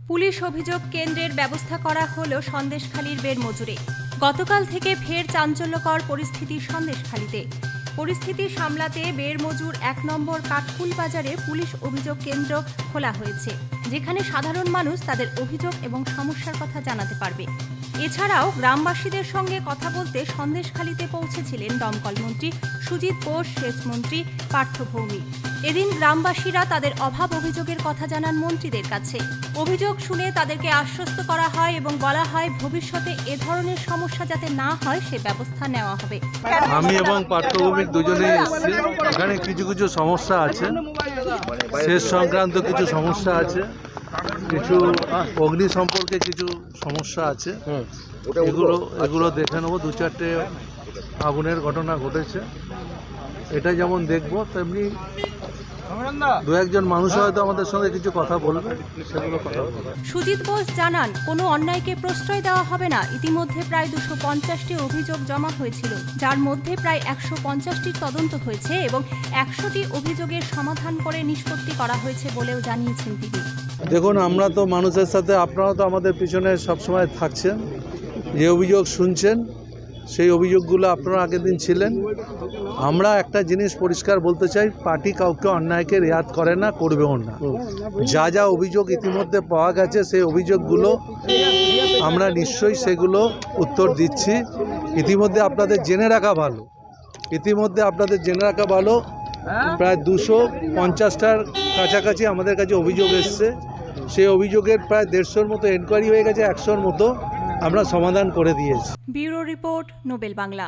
Police অভিযোগ কেন্দ্রের ব্যবস্থা করা হলো সন্দেশখালীর বেড়মজুরে। গতকাল থেকে ফের চাঞ্চল্যকর পরিস্থিতি সন্দেশখালীতে। পরিস্থিতি সামলাতে বেড়মজুর ১ নম্বর কাঠফুল বাজারে পুলিশ অভিযোগ কেন্দ্র খোলা হয়েছে, যেখানে সাধারণ মানুষ তাদের অভিযোগ এবং সমস্যার কথা জানাতে পারবে। এছাড়াও গ্রামবাসীদের সঙ্গে কথা বলতে সন্দেশখালীতে পৌঁছেছিলেন দমকল মন্ত্রী সুজিত বোস, সেচ মন্ত্রী পার্থ ভৌমিক। এদিন গ্রামবাসীরা তাদের অভাব অভিযোগের কথা জানান মন্ত্রীদের কাছে। অভিযোগ শুনে তাদেরকে আশ্বস্ত করা হয় এবং বলা হয় ভবিষ্যতে এ ধরনের সমস্যা যাতে না হয় সে ব্যবস্থা নেওয়া হবে। আমি এবং পার্থ ভৌমিক দুজনেই এসেছি। এখানে কিছু কিছু সমস্যা আছে, সেচ সংক্রান্ত কিছু সমস্যা আছে, কিছু অগ্নি সম্পর্কে কিছু সমস্যা আছে। এগুলো দেখে নেবো। ২-৪টে আগুনের ঘটনা ঘটেছে, এটা যেমন দেখবো তেমনি ২-১জন মানুষ হয়তো আমাদের সঙ্গে কিছু কথা বলবে, সেগুলো কথা বলবে। সুজিত বোস জানান, কোনো অন্যায়কে প্রশ্রয় দেওয়া হবে না। ইতিমধ্যে প্রায় ২৫০টি অভিযোগ জমা হয়েছিল, যার মধ্যে প্রায় ১৫০টির তদন্ত হয়েছে এবং ১০০টি অভিযোগের সমাধান করে নিষ্পত্তি করা হয়েছে বলেও জানিয়েছেন তিনি। দেখুন, আমরা তো মানুষের সাথে, আপনারা তো আমাদের পিছনে সবসময় থাকছেন, যে অভিযোগ শুনছেন সেই অভিযোগগুলো আপনারা আগের দিন ছিলেন। আমরা একটা জিনিস পরিষ্কার বলতে চাই, পার্টি কাউকে অন্যায়কে রেয়াত করে না, করবেও না। যা যা অভিযোগ ইতিমধ্যে পাওয়া গেছে সেই অভিযোগগুলো আমরা নিশ্চয়ই সেগুলো উত্তর দিচ্ছি। ইতিমধ্যে আপনাদের জেনে রাখা ভালো, প্রায় ২৫০টার কাছাকাছি আমাদের কাছে অভিযোগ এসছে। সেই অভিযোগের প্রায় ১৫০-র মতো এনকোয়ারি হয়ে গেছে, ১০০-র মতো আমরা সমাধান করে দিয়েছি। Bureau report, Nobel Bangla.